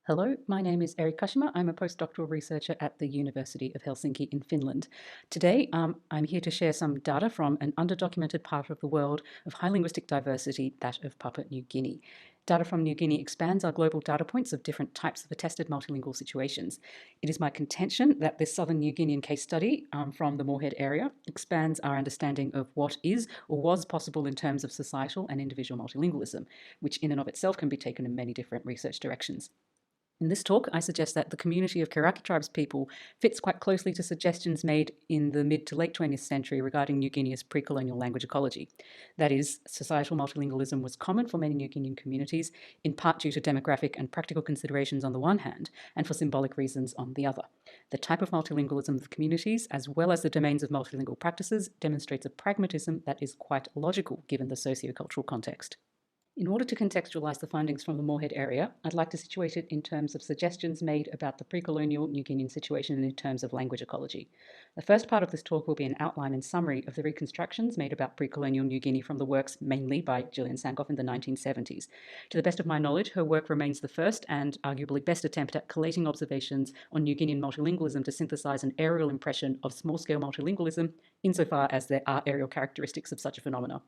Hello, my name is Kashima. I'm a postdoctoral researcher at the University of Helsinki in Finland. Today, I'm here to share some data from an underdocumented part of the world of high linguistic diversity, that of Papua New Guinea. Data from New Guinea expands our global data points of different types of attested multilingual situations. It is my contention that this Southern New Guinean case study from the Morehead area expands our understanding of what is or was possible in terms of societal and individual multilingualism, which in and of itself can be taken in many different research directions. In this talk, I suggest that the community of Karaka tribes people fits quite closely to suggestions made in the mid to late 20th century regarding New Guinea's pre-colonial language ecology. That is, societal multilingualism was common for many New Guinean communities, in part due to demographic and practical considerations on the one hand, and for symbolic reasons on the other. The type of multilingualism of the communities, as well as the domains of multilingual practices, demonstrates a pragmatism that is quite logical given the sociocultural context. In order to contextualize the findings from the Morehead area, I'd like to situate it in terms of suggestions made about the pre-colonial New Guinean situation and in terms of language ecology. The first part of this talk will be an outline and summary of the reconstructions made about pre-colonial New Guinea from the works mainly by Gillian Sankoff in the 1970s. To the best of my knowledge, her work remains the first and arguably best attempt at collating observations on New Guinean multilingualism to synthesize an aerial impression of small-scale multilingualism, insofar as there are aerial characteristics of such a phenomena.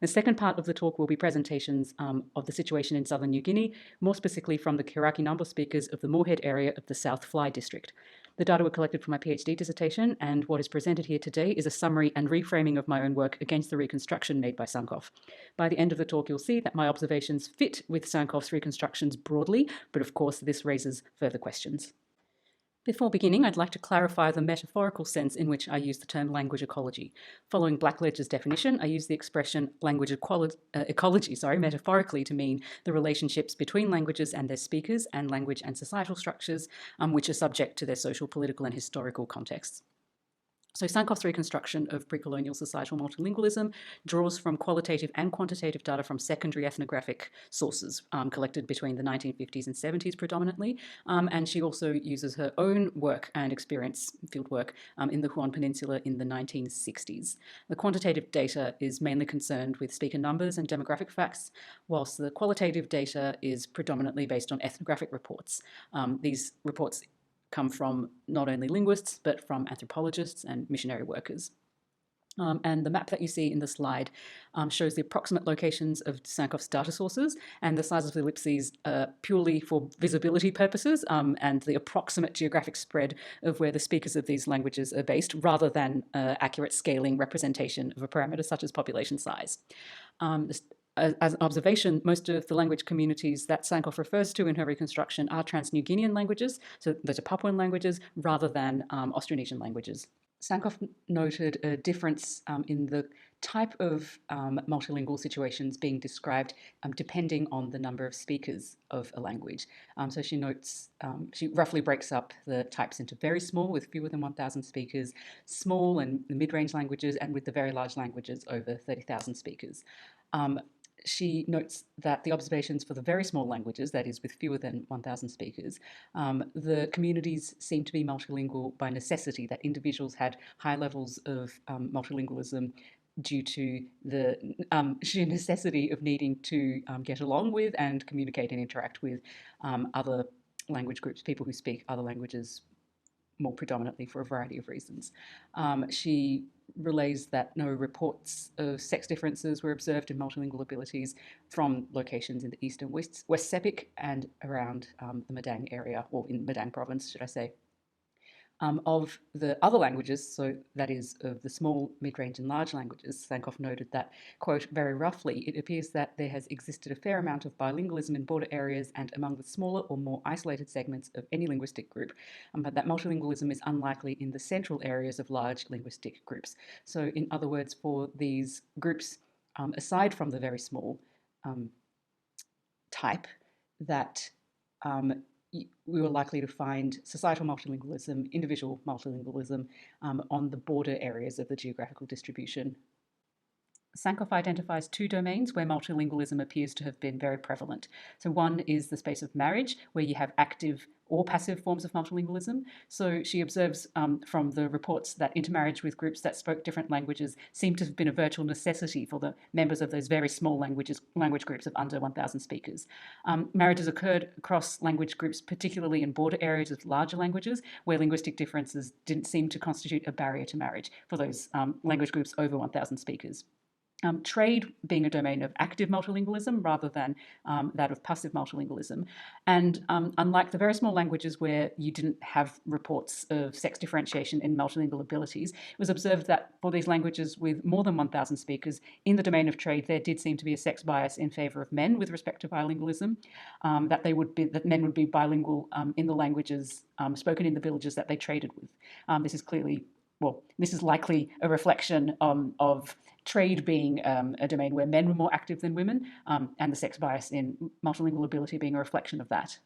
The second part of the talk will be presentations of the situation in Southern New Guinea, more specifically from the Kiraki Ngambla speakers of the Morehead area of the South Fly district. The data were collected from my PhD dissertation, and what is presented here today is a summary and reframing of my own work against the reconstruction made by Sankoff. By the end of the talk, you'll see that my observations fit with Sankoff's reconstructions broadly, but of course this raises further questions. Before beginning, I'd like to clarify the metaphorical sense in which I use the term language ecology. Following Blackledger's definition, I use the expression language ecology metaphorically to mean the relationships between languages and their speakers and language and societal structures, which are subject to their social, political, and historical contexts. So Sankoff's reconstruction of pre-colonial societal multilingualism draws from qualitative and quantitative data from secondary ethnographic sources collected between the 1950s and 70s predominantly, and she also uses her own work and experience, fieldwork, in the Huon Peninsula in the 1960s. The quantitative data is mainly concerned with speaker numbers and demographic facts, whilst the qualitative data is predominantly based on ethnographic reports. These reports come from not only linguists, but from anthropologists and missionary workers. And the map that you see in the slide shows the approximate locations of Sankoff's data sources, and the size of the ellipses purely for visibility purposes, and the approximate geographic spread of where the speakers of these languages are based, rather than accurate scaling representation of a parameter such as population size. As an observation, most of the language communities that Sankoff refers to in her reconstruction are Trans-New Guinean languages, so those are Papuan languages, rather than Austronesian languages. Sankoff noted a difference in the type of multilingual situations being described depending on the number of speakers of a language. So she notes, she roughly breaks up the types into very small with fewer than 1,000 speakers, small and the mid-range languages, and with the very large languages over 30,000 speakers. She notes that the observations for the very small languages, that is with fewer than 1,000 speakers, the communities seem to be multilingual by necessity, that individuals had high levels of multilingualism due to the sheer necessity of needing to get along with and communicate and interact with other language groups, people who speak other languages more predominantly for a variety of reasons. She relays that no reports of sex differences were observed in multilingual abilities from locations in the East and West Sepik and around the Madang area, or in Madang province, should I say. Of the other languages, so that is of the small, mid-range and large languages, Sankoff noted that, quote, very roughly, it appears that there has existed a fair amount of bilingualism in border areas and among the smaller or more isolated segments of any linguistic group, but that multilingualism is unlikely in the central areas of large linguistic groups. So in other words, for these groups, aside from the very small type, that we were likely to find societal multilingualism, individual multilingualism on the border areas of the geographical distribution. Sankoff identifies two domains where multilingualism appears to have been very prevalent. So one is the space of marriage, where you have active or passive forms of multilingualism. So she observes from the reports that intermarriage with groups that spoke different languages seemed to have been a virtual necessity for the members of those very small language groups of under 1,000 speakers. Marriages occurred across language groups, particularly in border areas with larger languages, where linguistic differences didn't seem to constitute a barrier to marriage for those language groups over 1,000 speakers. Trade being a domain of active multilingualism rather than that of passive multilingualism. And unlike the very small languages where you didn't have reports of sex differentiation in multilingual abilities, it was observed that for these languages with more than 1,000 speakers, in the domain of trade, there did seem to be a sex bias in favour of men with respect to bilingualism, that men would be bilingual in the languages spoken in the villages that they traded with. This is likely a reflection of trade being a domain where men were more active than women, and the sex bias in multilingual ability being a reflection of that.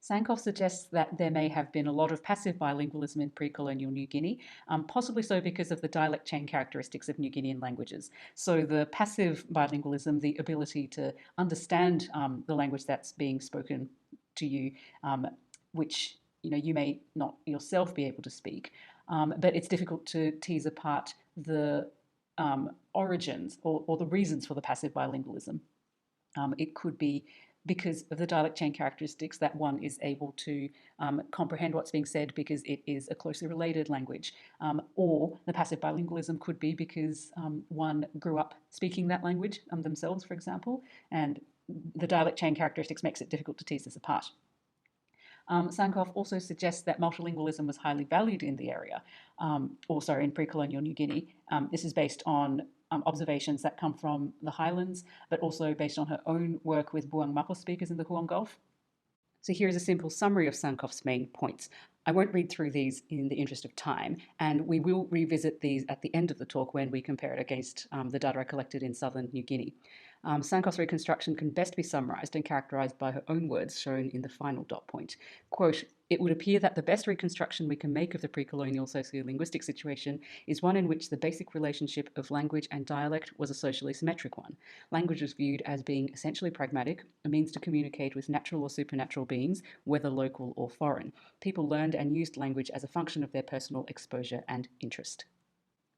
Sankoff suggests that there may have been a lot of passive bilingualism in pre-colonial New Guinea, possibly so because of the dialect chain characteristics of New Guinean languages. So the passive bilingualism, the ability to understand the language that's being spoken to you, which you may not yourself be able to speak, but it's difficult to tease apart the origins or the reasons for the passive bilingualism. It could be because of the dialect chain characteristics that one is able to comprehend what's being said because it is a closely related language. Or the passive bilingualism could be because one grew up speaking that language themselves, for example, and the dialect chain characteristics makes it difficult to tease this apart. Sankoff also suggests that multilingualism was highly valued in the area, in pre-colonial New Guinea. This is based on observations that come from the highlands, but also based on her own work with Buang Mapo speakers in the Huon Gulf. So here is a simple summary of Sankoff's main points. I won't read through these in the interest of time, and we will revisit these at the end of the talk when we compare it against the data I collected in Southern New Guinea. Sankoff's reconstruction can best be summarised and characterised by her own words shown in the final dot point. Quote, "It would appear that the best reconstruction we can make of the pre-colonial sociolinguistic situation is one in which the basic relationship of language and dialect was a socially symmetric one. Language was viewed as being essentially pragmatic, a means to communicate with natural or supernatural beings, whether local or foreign. People learned and used language as a function of their personal exposure and interest."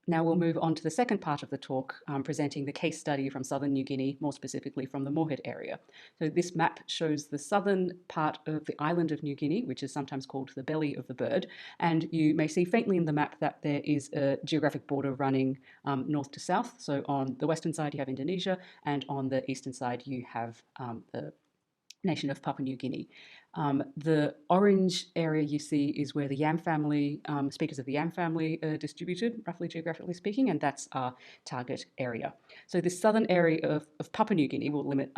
Now we'll move on to the second part of the talk, presenting the case study from Southern New Guinea, more specifically from the Morehead area. So this map shows the southern part of the island of New Guinea, which is sometimes called the belly of the bird, and you may see faintly in the map that there is a geographic border running north to south. So on the western side you have Indonesia, and on the eastern side you have the nation of Papua New Guinea. The orange area you see is where the Yam family, speakers of the Yam family are distributed, roughly geographically speaking, and that's our target area. So this southern area of Papua New Guinea will limit,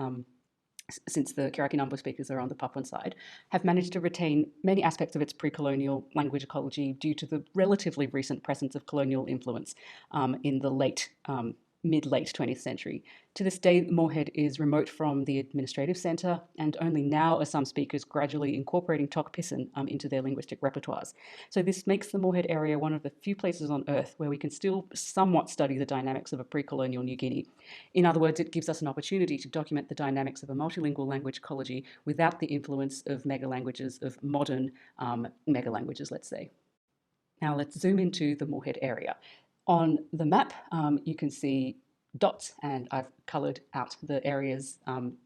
since the Kiraki Nambo speakers are on the Papuan side, have managed to retain many aspects of its pre-colonial language ecology due to the relatively recent presence of colonial influence in the mid-late 20th century. To this day, Morehead is remote from the administrative centre, and only now are some speakers gradually incorporating Tok Pisin into their linguistic repertoires. So this makes the Morehead area one of the few places on Earth where we can still somewhat study the dynamics of a pre-colonial New Guinea. In other words, it gives us an opportunity to document the dynamics of a multilingual language ecology without the influence of megalanguages, of modern megalanguages, let's say. Now let's zoom into the Morehead area. On the map, you can see dots, and I've coloured out the areas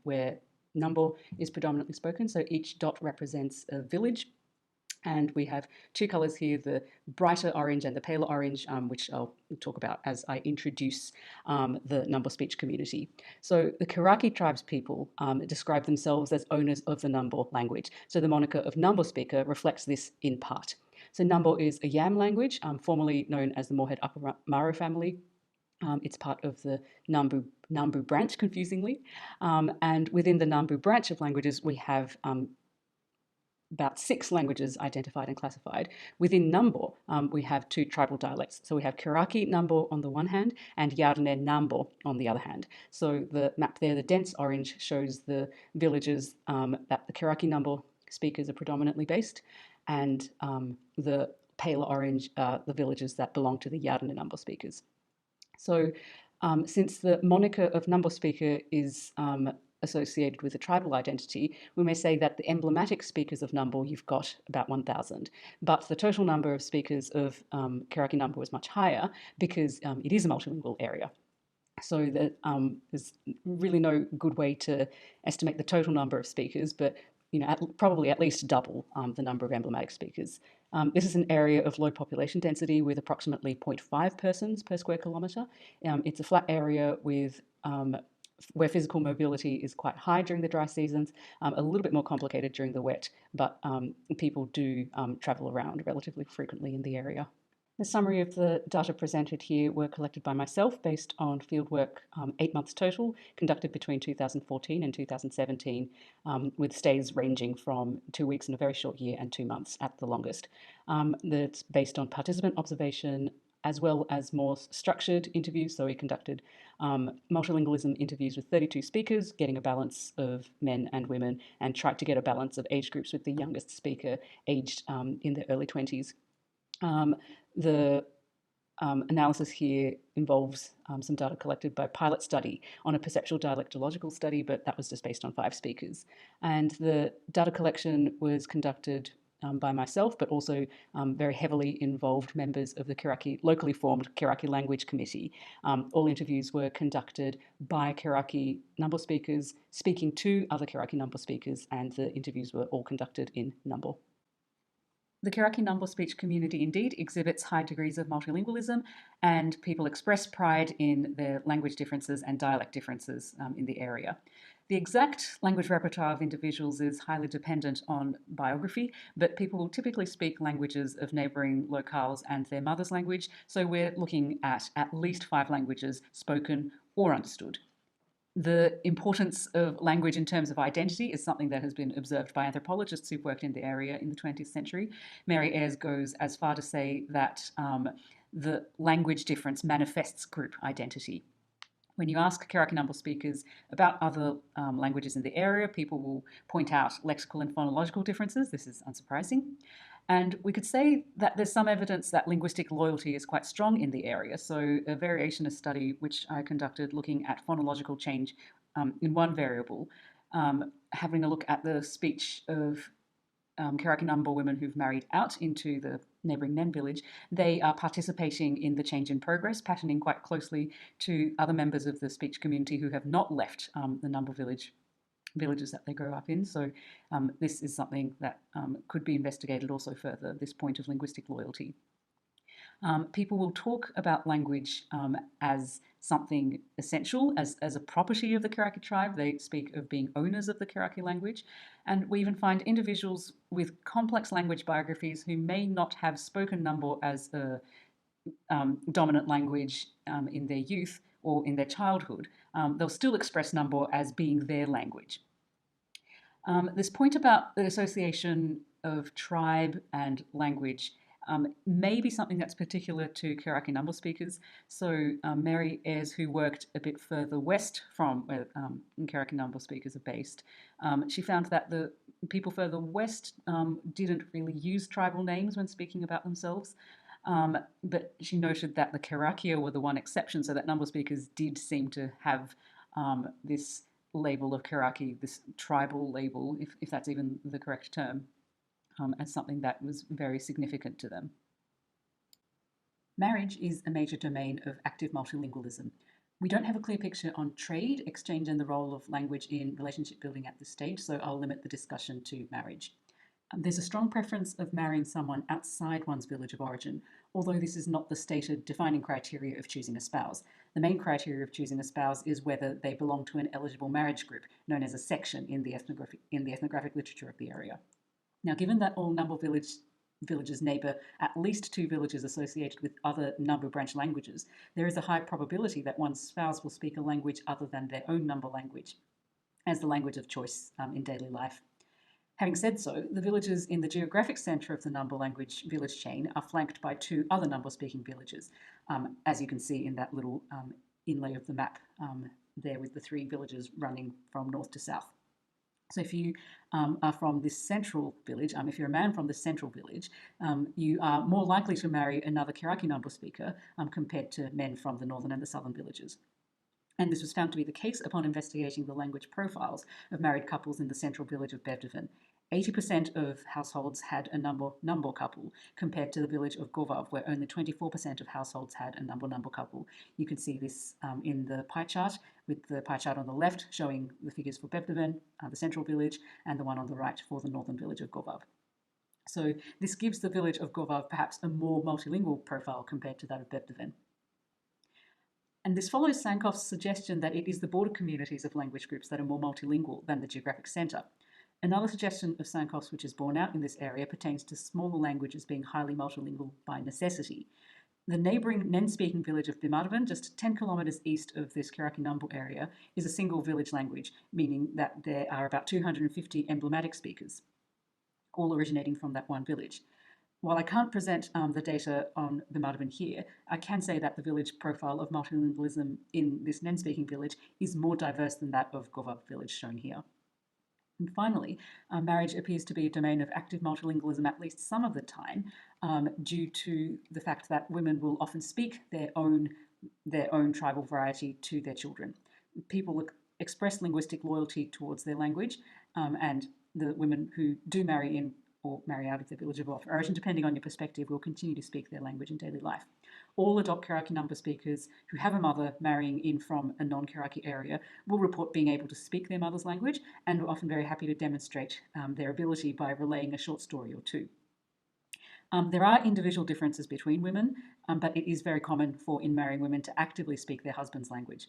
where Nambo is predominantly spoken. So each dot represents a village, and we have two colours here, the brighter orange and the paler orange, which I'll talk about as I introduce the Nambo speech community. So the Kiraki tribes people describe themselves as owners of the Nambo language. So the moniker of Nambo speaker reflects this in part. So Nambo is a Yam language, formerly known as the Morehead Upper Maro family. It's part of the Nambu branch, confusingly. And within the Nambu branch of languages, we have about 6 languages identified and classified. Within Nambo, we have 2 tribal dialects. So we have Kiraki Nambo on the one hand and Yardane Nambo on the other hand. So the map there, the dense orange, shows the villages that the Kiraki Nambo speakers are predominantly based, and the paler orange are the villages that belong to the Yardane Nambo speakers. So Since the moniker of Number speaker is associated with a tribal identity, we may say that the emblematic speakers of Number, you've got about 1,000, but the total number of speakers of Kiraki Number was much higher because it is a multilingual area. So that there's really no good way to estimate the total number of speakers, but probably at least double the number of emblematic speakers. This is an area of low population density with approximately 0.5 persons per square kilometre. It's a flat area with where physical mobility is quite high during the dry seasons, a little bit more complicated during the wet, but people do travel around relatively frequently in the area. The summary of the data presented here were collected by myself based on fieldwork, 8 months total, conducted between 2014 and 2017, with stays ranging from 2 weeks in a very short year and 2 months at the longest. That's based on participant observation as well as more structured interviews. So we conducted multilingualism interviews with 32 speakers, getting a balance of men and women, and tried to get a balance of age groups with the youngest speaker aged in their early 20s. The analysis here involves some data collected by pilot study on a perceptual dialectological study, but that was just based on 5 speakers. And the data collection was conducted by myself, but also very heavily involved members of the Kiraki, locally formed Kiraki Language Committee. All interviews were conducted by Kiraki Number speakers, speaking to other Kiraki Number speakers, and the interviews were all conducted in Number. The Kiraki Number speech community indeed exhibits high degrees of multilingualism, and people express pride in their language differences and dialect differences in the area. The exact language repertoire of individuals is highly dependent on biography, but people will typically speak languages of neighbouring locales and their mother's language, so we're looking at least 5 languages spoken or understood. The importance of language in terms of identity is something that has been observed by anthropologists who've worked in the area in the 20th century. Mary Ayres goes as far to say that the language difference manifests group identity. When you ask Kiraki Number speakers about other languages in the area, people will point out lexical and phonological differences. This is unsurprising. And we could say that there's some evidence that linguistic loyalty is quite strong in the area. So a variationist study, which I conducted looking at phonological change in one variable, having a look at the speech of Kiraki Number women who've married out into the neighbouring Nen village, they are participating in the change in progress, patterning quite closely to other members of the speech community who have not left the Number villages that they grow up in. So this is something that could be investigated also further, this point of linguistic loyalty. People will talk about language as something essential, as a property of the Kiraki tribe. They speak of being owners of the Kiraki language. And we even find individuals with complex language biographies who may not have spoken Number as a dominant language in their youth or in their childhood. They'll still express Number as being their language. This point about the association of tribe and language may be something that's particular to Kiraki Number speakers. So Mary Ayres, who worked a bit further west from where Kiraki Number speakers are based, she found that the people further west didn't really use tribal names when speaking about themselves. But she noted that the Karakia were the one exception, so that Number speakers did seem to have this label of Kiraki, this tribal label, if that's even the correct term, as something that was very significant to them. Marriage is a major domain of active multilingualism. We don't have a clear picture on trade, exchange, and the role of language in relationship building at this stage, so I'll limit the discussion to marriage. There's a strong preference of marrying someone outside one's village of origin, although this is not the stated defining criteria of choosing a spouse. The main criteria of choosing a spouse is whether they belong to an eligible marriage group, known as a section in the ethnographic literature of the area. Now, given that all Number villages neighbour at least 2 villages associated with other Number branch languages, there is a high probability that one's spouse will speak a language other than their own Number language as the language of choice in daily life. Having said so, the villages in the geographic centre of the Number language village chain are flanked by 2 other Number-speaking villages, as you can see in that little inlay of the map there with the 3 villages running from north to south. So if you are from this central village, if you're a man from the central village, you are more likely to marry another Kirakinambo speaker compared to men from the northern and the southern villages. And this was found to be the case upon investigating the language profiles of married couples in the central village of Bevdoven. 80% of households had a Nambo couple, compared to the village of Govav, where only 24% of households had a Nambo couple. You can see this in the pie chart, with the pie chart on the left showing the figures for Bevdoven, the central village, and the one on the right for the northern village of Govav. So this gives the village of Govav perhaps a more multilingual profile compared to that of Bevdoven. And this follows Sankoff's suggestion that it is the border communities of language groups that are more multilingual than the geographic centre. Another suggestion of Sankoff's, which is borne out in this area, pertains to smaller languages being highly multilingual by necessity. The neighbouring Nen-speaking village of Bimarvan, just 10 kilometres east of this Kirakinambo area, is a single village language, meaning that there are about 250 emblematic speakers, all originating from that one village. While I can't present the data on Bimarvan here, I can say that the village profile of multilingualism in this Nen-speaking village is more diverse than that of Govav village shown here. And finally, marriage appears to be a domain of active multilingualism at least some of the time, due to the fact that women will often speak their own tribal variety to their children. People express linguistic loyalty towards their language, and the women who do marry in or marry out of their village of origin, depending on your perspective, will continue to speak their language in daily life. All adult Kirakinambo speakers who have a mother marrying in from a non-Kiraki area will report being able to speak their mother's language, and are often very happy to demonstrate their ability by relaying a short story or two. There are individual differences between women, but it is very common for in-marrying women to actively speak their husband's language.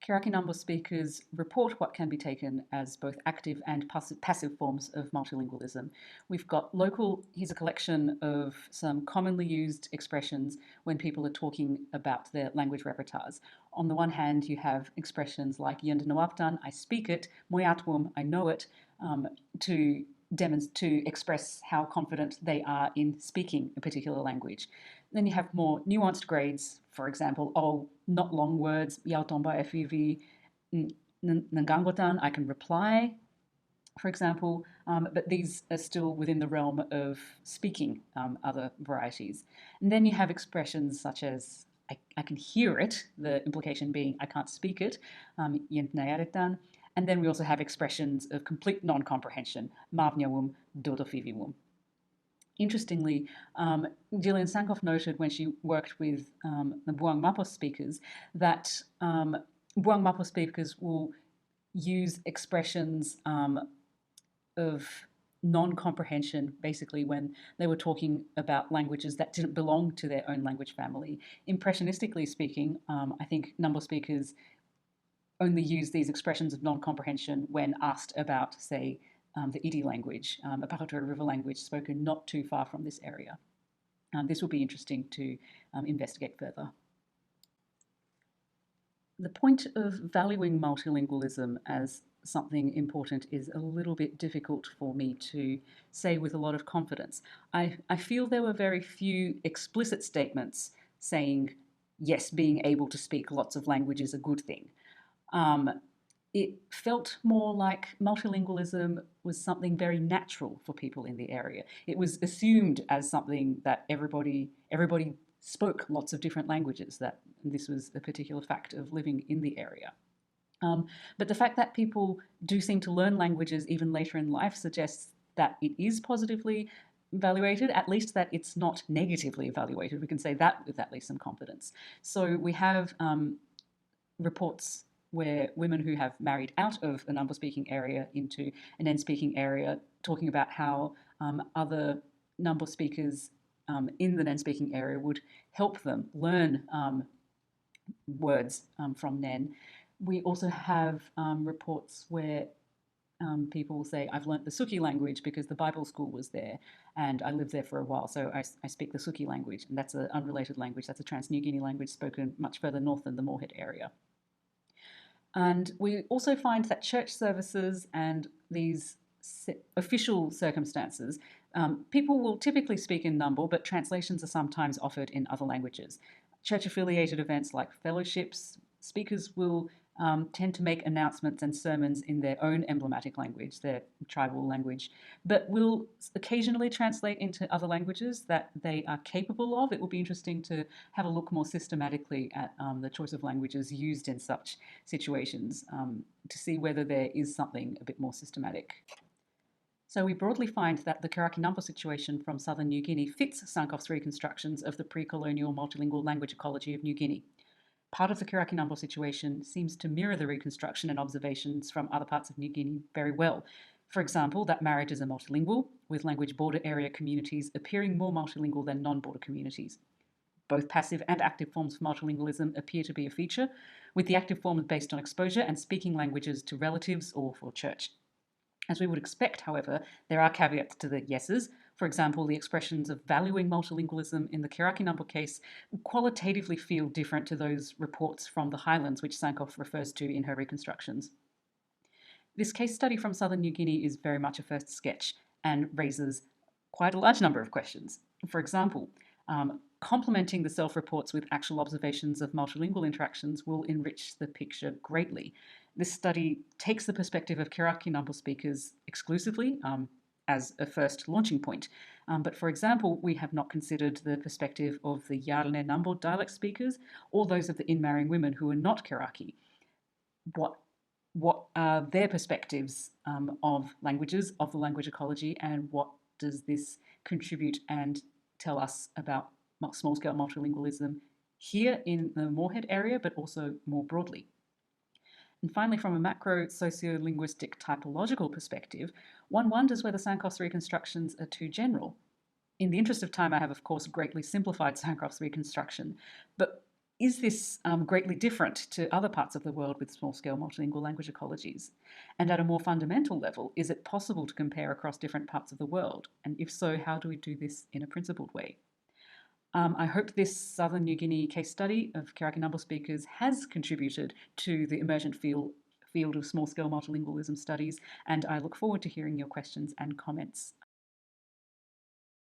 Kirakinambo speakers report what can be taken as both active and passive forms of multilingualism. We've got local, here's a collection of some commonly used expressions when people are talking about their language repertoires. On the one hand, you have expressions like Yandinawaptan, I speak it, Moyatwum, I know it, to express how confident they are in speaking a particular language. Then you have more nuanced grades, for example, not long words, Yautomba FEV, Ngangotan, I can reply, for example, but these are still within the realm of speaking other varieties. And then you have expressions such as I can hear it, the implication being I can't speak it, Yentnayaretan. And then we also have expressions of complete non-comprehension, Mavnyawum, Dodofiviwum. Interestingly, Gillian Sankoff noted when she worked with the Buang Mapo speakers that Buang Mapo speakers will use expressions of non-comprehension basically when they were talking about languages that didn't belong to their own language family. Impressionistically speaking, I think Nambo speakers only use these expressions of non-comprehension when asked about, say, the Idi language, a Pakatora River language spoken not too far from this area. This will be interesting to investigate further. The point of valuing multilingualism as something important is a little bit difficult for me to say with a lot of confidence. I feel there were very few explicit statements saying, yes, being able to speak lots of languages is a good thing. It felt more like multilingualism was something very natural for people in the area. It was assumed as something that everybody spoke lots of different languages, that this was a particular fact of living in the area. But the fact that people do seem to learn languages even later in life suggests that it is positively evaluated, at least that it's not negatively evaluated. We can say that with at least some confidence. So we have reports where women who have married out of a Nambo-speaking area into an Nen-speaking area, talking about how other Nambo speakers in the Nen-speaking area would help them learn words from Nen. We also have reports where people say, I've learnt the Suki language because the Bible school was there and I lived there for a while, so I speak the Suki language, and that's an unrelated language. That's a Trans-New Guinea language spoken much further north than the Morehead area. And we also find that church services and these official circumstances, people will typically speak in Nambo, but translations are sometimes offered in other languages. Church-affiliated events like fellowships, speakers will tend to make announcements and sermons in their own emblematic language, their tribal language, but will occasionally translate into other languages that they are capable of. It will be interesting to have a look more systematically at the choice of languages used in such situations to see whether there is something a bit more systematic. So we broadly find that the Karaki-Nampo situation from Southern New Guinea fits Sankoff's reconstructions of the pre-colonial multilingual language ecology of New Guinea. Part of the Karaki-Nampo situation seems to mirror the reconstruction and observations from other parts of New Guinea very well. For example, that marriages are multilingual, with language border area communities appearing more multilingual than non-border communities. Both passive and active forms of multilingualism appear to be a feature, with the active forms based on exposure and speaking languages to relatives or for church. As we would expect, however, there are caveats to the yeses. For example, the expressions of valuing multilingualism in the Karaki-Nampo case qualitatively feel different to those reports from the highlands, which Sankoff refers to in her reconstructions. This case study from Southern New Guinea is very much a first sketch and raises quite a large number of questions. For example, complementing the self-reports with actual observations of multilingual interactions will enrich the picture greatly. This study takes the perspective of Karaki-Nampo speakers exclusively as a first launching point. But for example, we have not considered the perspective of the Yarne Nambo dialect speakers or those of the in-marrying women who are not Karaki. What are their perspectives of languages, of the language ecology, and what does this contribute and tell us about small-scale multilingualism here in the Morehead area, but also more broadly? And finally, from a macro sociolinguistic typological perspective, one wonders whether Sankoff's reconstructions are too general. In the interest of time, I have, of course, greatly simplified Sankoff's reconstruction, but is this greatly different to other parts of the world with small-scale multilingual language ecologies? And at a more fundamental level, is it possible to compare across different parts of the world? And if so, how do we do this in a principled way? I hope this Southern New Guinea case study of Karaki-Nampo speakers has contributed to the emergent field of small-scale multilingualism studies, and I look forward to hearing your questions and comments